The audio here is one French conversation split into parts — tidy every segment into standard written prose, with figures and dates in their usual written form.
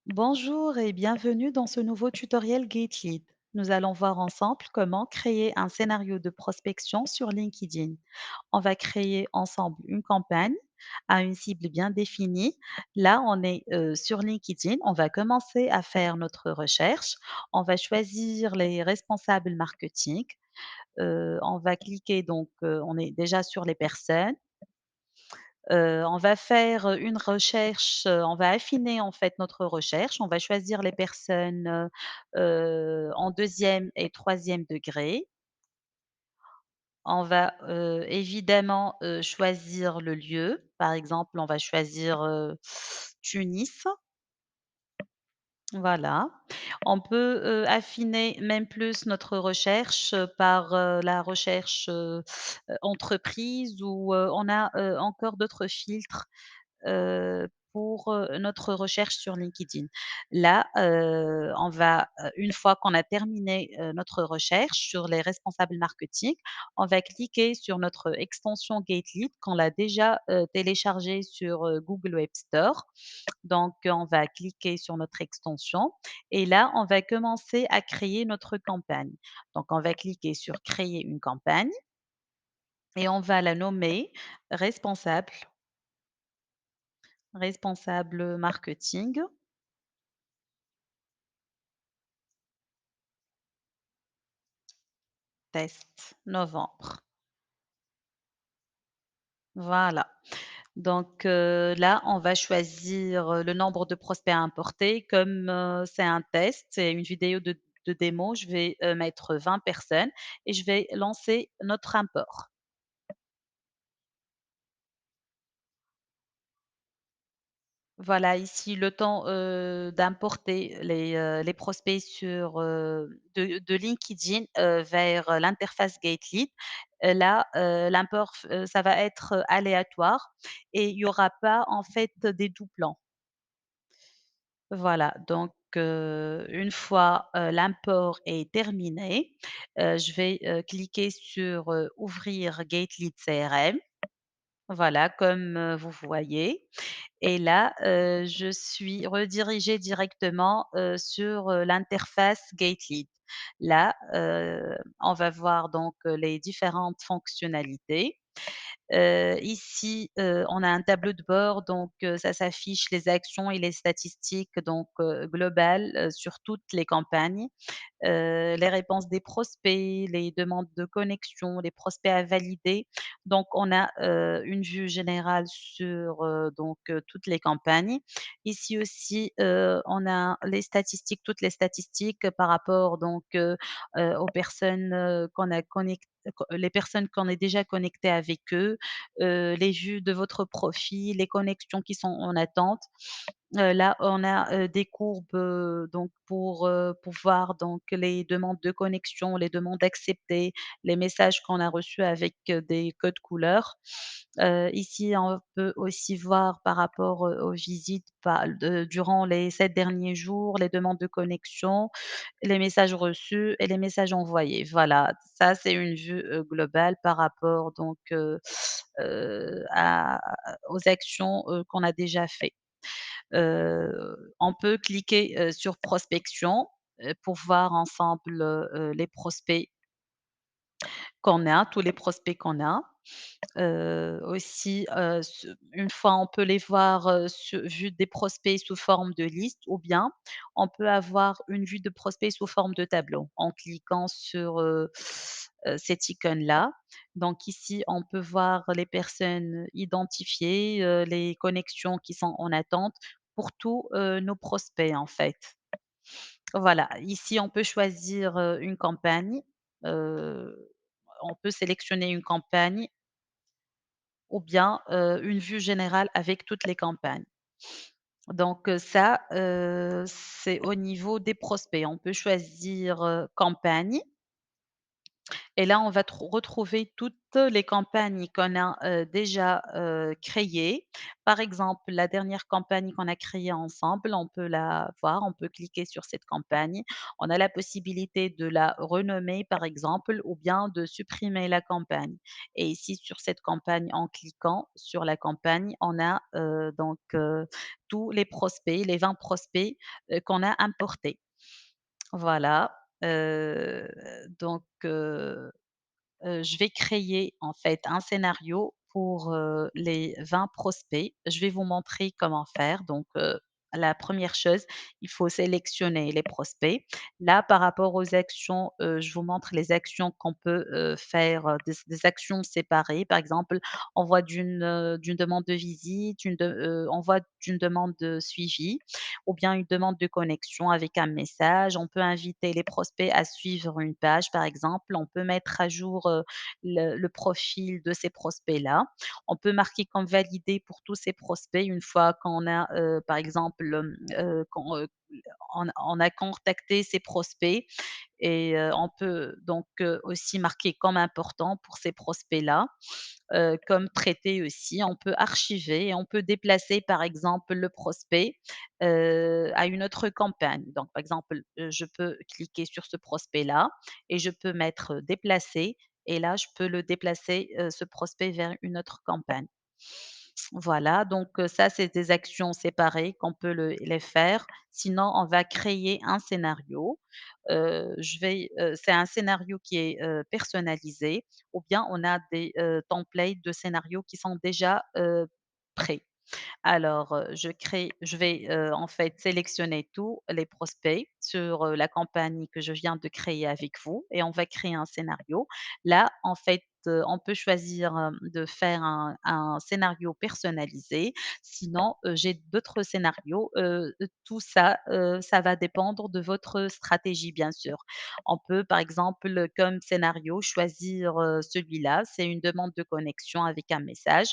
Bonjour et bienvenue dans ce nouveau tutoriel GateLead. Nous allons voir ensemble comment créer un scénario de prospection sur LinkedIn. On va créer ensemble une campagne à une cible bien définie. Là, on est sur LinkedIn. On va commencer à faire notre recherche. On va choisir les responsables marketing. On va cliquer, donc on est déjà sur les personnes. On va faire, une recherche, on va affiner en fait notre recherche. On va choisir les personnes, en deuxième et troisième degré. On va, évidemment, choisir le lieu. Par exemple, on va choisir, Tunis, voilà. On peut, affiner même plus notre recherche, par, la recherche, entreprise ou, on a, encore d'autres filtres pour, notre recherche sur LinkedIn. Là, on va, une fois qu'on a terminé, notre recherche sur les responsables marketing, on va cliquer sur notre extension GateLead qu'on l'a déjà, téléchargée sur, Google Web Store. Donc, on va cliquer sur notre extension et là, on va commencer à créer notre campagne. Donc, on va cliquer sur «Créer une campagne» et on va la nommer «Responsable», «Responsable marketing». Test, novembre. Voilà. Donc, là, on va choisir, le nombre de prospects à importer. Comme, c'est un test, c'est une vidéo de démo, je vais, mettre 20 personnes et je vais lancer notre import. Voilà, ici, le temps, d'importer les prospects sur, de LinkedIn, vers l'interface GateLead. Là, l'import ça va être, aléatoire et il y aura pas, en fait, des doublons. Voilà, donc une fois, l'import est terminé, je vais, cliquer sur, «Ouvrir GateLead CRM». Voilà, comme, vous voyez. Et là, je suis redirigée directement, sur, l'interface GateLead. Là, on va voir donc, les différentes fonctionnalités. Ici, on a un tableau de bord, donc ça s'affiche les actions et les statistiques donc globales, sur toutes les campagnes, les réponses des prospects, les demandes de connexion, les prospects à valider. Donc on a, une vue générale sur, donc toutes les campagnes. Ici aussi, on a les statistiques, toutes les statistiques par rapport donc, aux personnes, qu'on a connect les personnes qu'on est déjà connectées avec eux, les vues de votre profil, les connexions qui sont en attente. Là, on a, des courbes, donc pour voir donc les demandes de connexion, les demandes acceptées, les messages qu'on a reçus avec, des codes couleurs. Ici, on peut aussi voir par rapport, aux visites durant les 7 derniers jours, les demandes de connexion, les messages reçus et les messages envoyés. Voilà, ça c'est une vue, globale par rapport donc, à aux actions, qu'on a déjà fait. On peut cliquer, sur prospection, pour voir ensemble, les prospects qu'on a, tous les prospects qu'on a. Aussi, une fois on peut les voir, vue des prospects sous forme de liste ou bien on peut avoir une vue de prospects sous forme de tableau en cliquant sur, cette icône-là. Donc ici, on peut voir les personnes identifiées, les connexions qui sont en attente pour tous, nos prospects, en fait. Voilà, ici, on peut choisir, une campagne, heu, on peut sélectionner une campagne ou bien, une vue générale avec toutes les campagnes. Donc, ça, c'est au niveau des prospects. On peut choisir, campagne Et là, on va retrouver toutes les campagnes qu'on a, déjà, créées. Par exemple, la dernière campagne qu'on a créée ensemble, on peut la voir, on peut cliquer sur cette campagne. On a la possibilité de la renommer, par exemple, ou bien de supprimer la campagne. Et ici, sur cette campagne, en cliquant sur la campagne, on a, tous les prospects, les 20 prospects, qu'on a importés. Voilà, donc je vais créer en fait un scénario pour, les 20 prospects. Je vais vous montrer comment faire. Donc, la première chose, il faut sélectionner les prospects. Là, par rapport aux actions, je vous montre les actions qu'on peut, faire, des actions séparées. Par exemple, envoi d'une demande de visite, envoi d'une demande de suivi ou bien une demande de connexion avec un message. On peut inviter les prospects à suivre une page, par exemple. On peut mettre à jour, le profil de ces prospects-là. On peut marquer comme validé pour tous ces prospects une fois qu'on a, par exemple, qu'on, on a contacté ces prospects et on peut donc aussi marquer comme important pour ces prospects-là, comme traité aussi. On peut archiver et on peut déplacer, par exemple, le prospect, à une autre campagne. Donc, par exemple, je peux cliquer sur ce prospect-là et je peux mettre, déplacer et là, je peux le déplacer, ce prospect vers une autre campagne. Voilà, donc ça, c'est des actions séparées qu'on peut les faire. Sinon, on va créer un scénario. C'est un scénario qui est, personnalisé ou bien on a des, templates de scénarios qui sont déjà, prêts. Alors, je vais, en fait sélectionner tous les prospects sur, la campagne que je viens de créer avec vous et on va créer un scénario. Là, en fait, on peut choisir, de faire un scénario personnalisé. Sinon, j'ai d'autres scénarios, tout ça, ça va dépendre de votre stratégie, bien sûr. On peut, par exemple, comme scénario, choisir, celui-là, c'est une demande de connexion avec un message.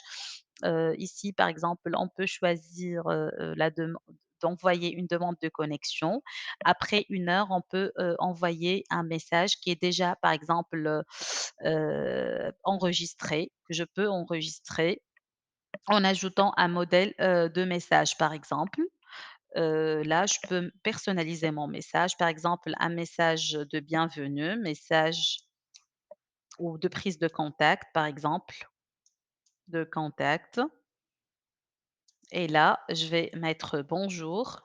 Ici, par exemple, on peut choisir, la deman d'envoyer une demande de connexion. Après 1 heure, on peut, envoyer un message qui est déjà, par exemple, enregistré, que je peux enregistrer en ajoutant un modèle, de message, par exemple. Là, je peux personnaliser mon message, par exemple, un message de bienvenue, message ou de prise de contact, par exemple, de contact. Et là, je vais mettre bonjour,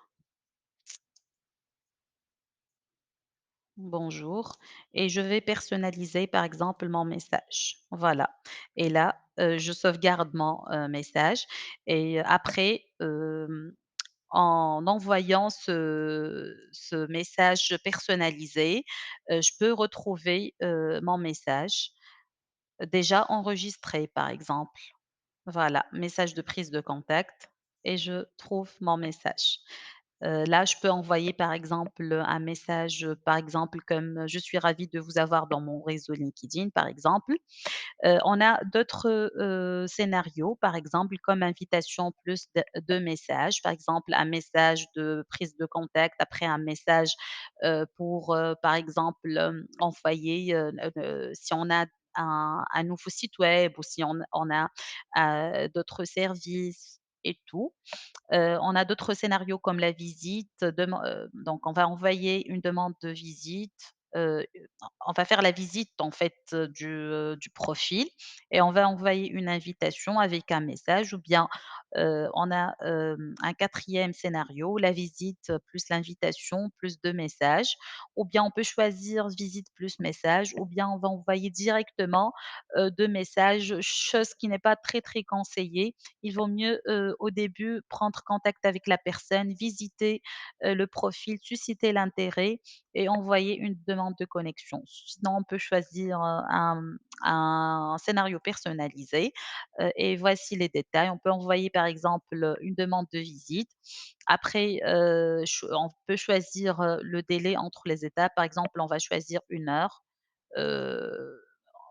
bonjour et je vais personnaliser par exemple mon message. Voilà et là, je sauvegarde mon, message et après, en envoyant ce message personnalisé, je peux retrouver, mon message déjà enregistré par exemple. Voilà, message de prise de contact et je trouve mon message. Là, je peux envoyer, par exemple, un message, par exemple, comme: «Je suis ravie de vous avoir dans mon réseau LinkedIn», par exemple. On a d'autres, scénarios, par exemple, comme invitation plus de messages. Par exemple, un message de prise de contact après un message, pour, par exemple, envoyer, si on a un nouveau site web ou si on a, d'autres services et tout. On a d'autres scénarios comme la visite, donc on va envoyer une demande de visite, on va faire la visite en fait, du profil et on va envoyer une invitation avec un message ou bien, on a, un 4e scénario, la visite plus l'invitation plus 2 messages ou bien on peut choisir visite plus message ou bien on va envoyer directement, 2 messages, chose qui n'est pas très, très conseillée. Il vaut mieux, au début, prendre contact avec la personne, visiter, le profil, susciter l'intérêt et envoyer une demande de connexion. Sinon, on peut choisir, un scénario personnalisé, et voici les détails. On peut envoyer, par exemple, une demande de visite. Après, on peut choisir, le délai entre les étapes. Par exemple, on va choisir 1 heure, heu,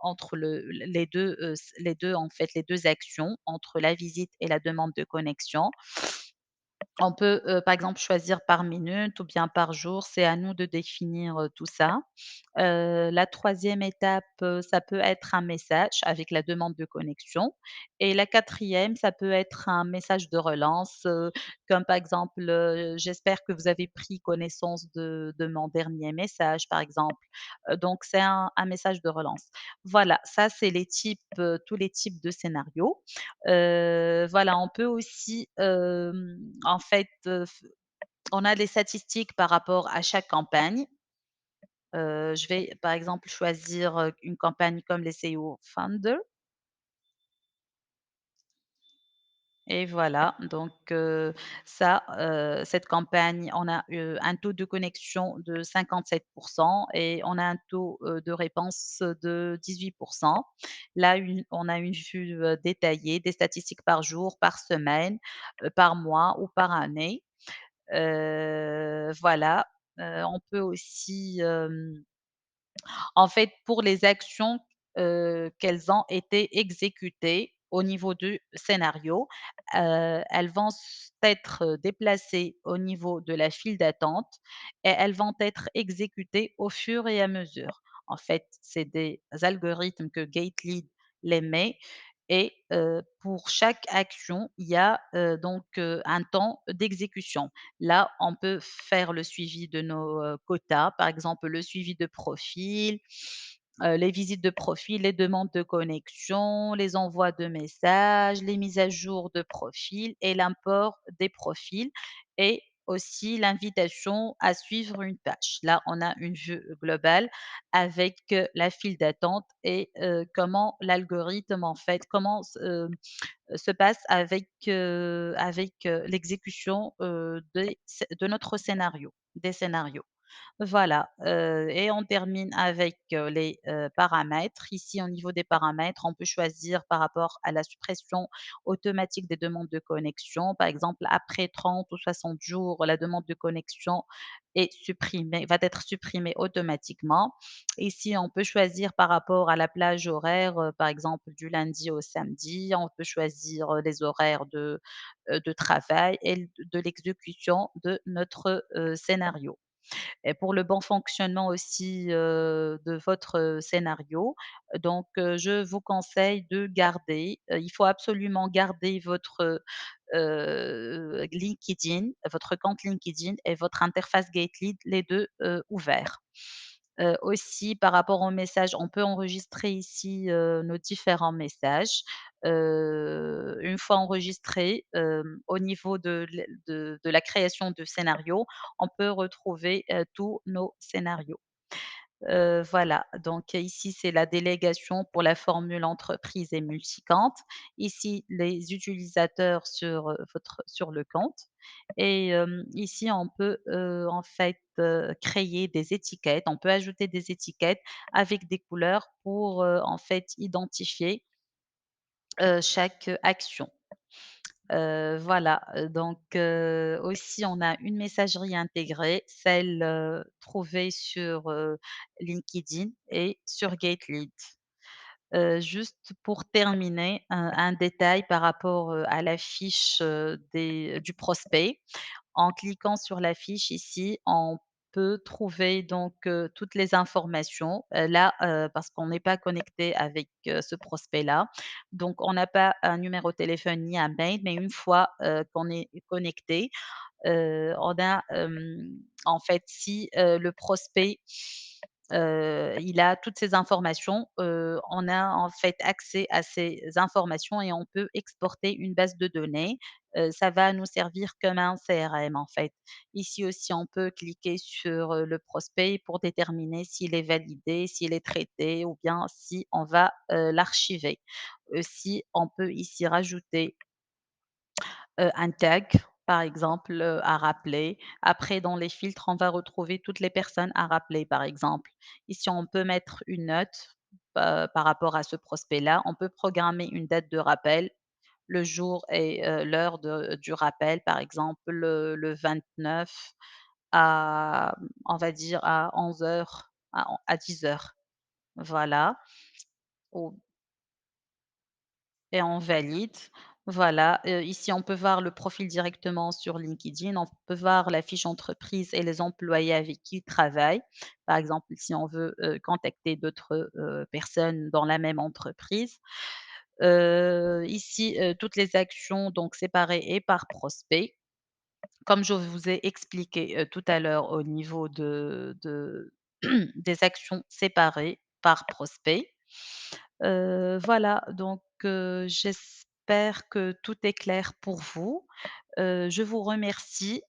entre les 2 en fait, les 2 actions, entre la visite et la demande de connexion. On peut, par exemple, choisir par minute ou bien par jour, c'est à nous de définir, tout ça. La troisième étape, ça peut être un message avec la demande de connexion et la quatrième, ça peut être un message de relance, comme par exemple, «J'espère que vous avez pris connaissance de mon dernier message», par exemple. Donc c'est un message de relance. Voilà, ça c'est les types, tous les types de scénarios. Voilà, on peut aussi, en fait, on a des statistiques par rapport à chaque campagne. Je vais, par exemple, choisir, une campagne comme les SEO Founder et voilà, donc ça, cette campagne, on a, un taux de connexion de 57 et on a un taux, de réponse de 18. Là, on a une vue, détaillée des statistiques par jour, par semaine, par mois ou par année. Voilà, on peut aussi, en fait, pour les actions, qu'elles ont été exécutées au niveau du scénario, elles vont être déplacées au niveau de la file d'attente et elles vont être exécutées au fur et à mesure. En fait, c'est des algorithmes que Gatelead les met et pour chaque action, il y a, donc un temps d'exécution. Là, on peut faire le suivi de nos, quotas, par exemple le suivi de profil, les visites de profil, les demandes de connexion, les envois de messages, les mises à jour de profil et l'import des profils et aussi l'invitation à suivre une tâche. Là, on a une vue globale avec, la file d'attente et comment l'algorithme en fait, comment se passe avec l'exécution, de notre scénario, des scénarios. Voilà, et on termine avec, les, paramètres. Ici, au niveau des paramètres, on peut choisir par rapport à la suppression automatique des demandes de connexion. Par exemple, après 30 ou 60 jours, la demande de connexion va être supprimée automatiquement. Ici, on peut choisir par rapport à la plage horaire, par exemple du lundi au samedi. On peut choisir, les horaires de travail et de l'exécution de notre, scénario. Et pour le bon fonctionnement aussi, de votre, scénario, donc je vous conseille de garder, il faut absolument garder votre, LinkedIn, votre compte LinkedIn et votre interface Gatelead, les 2 ouverts. Aussi par rapport aux messages, on peut enregistrer ici, nos différents messages. Une fois enregistrés, au niveau de la création de scénario, on peut retrouver, tous nos scénarios. Voilà, donc ici, c'est la délégation pour la formule entreprise et multi-compte. Ici, les utilisateurs sur le compte et ici, on peut, en fait, créer des étiquettes. On peut ajouter des étiquettes avec des couleurs pour, en fait, identifier, chaque action. Voilà, donc aussi on a une messagerie intégrée, celle, trouvée sur, LinkedIn et sur Gatelead. Juste pour terminer, un détail par rapport, à la fiche, du prospect. En cliquant sur la fiche ici, on peut trouver donc toutes les informations, là, parce qu'on n'est pas connecté avec, ce prospect-là. Donc on n'a pas un numéro de téléphone ni un mail, mais une fois, qu'on est connecté, on a, en fait, si, le prospect, il a toutes ces informations, on a, en fait, accès à ces informations et on peut exporter une base de données. Ça va nous servir comme un CRM, en fait. Ici aussi, on peut cliquer sur, le prospect pour déterminer s'il est validé, s'il est traité ou bien si on va, l'archiver. Aussi, on peut ici rajouter un tag, par exemple, à rappeler. Après dans les filtres, on va retrouver toutes les personnes à rappeler, par exemple. Ici, on peut mettre une note, par rapport à ce prospect-là. On peut programmer une date de rappel, le jour et l'heure du rappel, par exemple, le 29 à, on va dire à 11 heures, à 10 heures. Voilà, ou et on valide. Voilà, ici, on peut voir le profil directement sur LinkedIn, on peut voir la fiche entreprise et les employés avec qui ils travaillent. Par exemple, si on veut, contacter d'autres, personnes dans la même entreprise. Ici, toutes les actions donc séparées et par prospect. Comme je vous ai expliqué, tout à l'heure au niveau de des actions séparées par prospect. Voilà donc j'espère que tout est clair pour vous. Je vous remercie,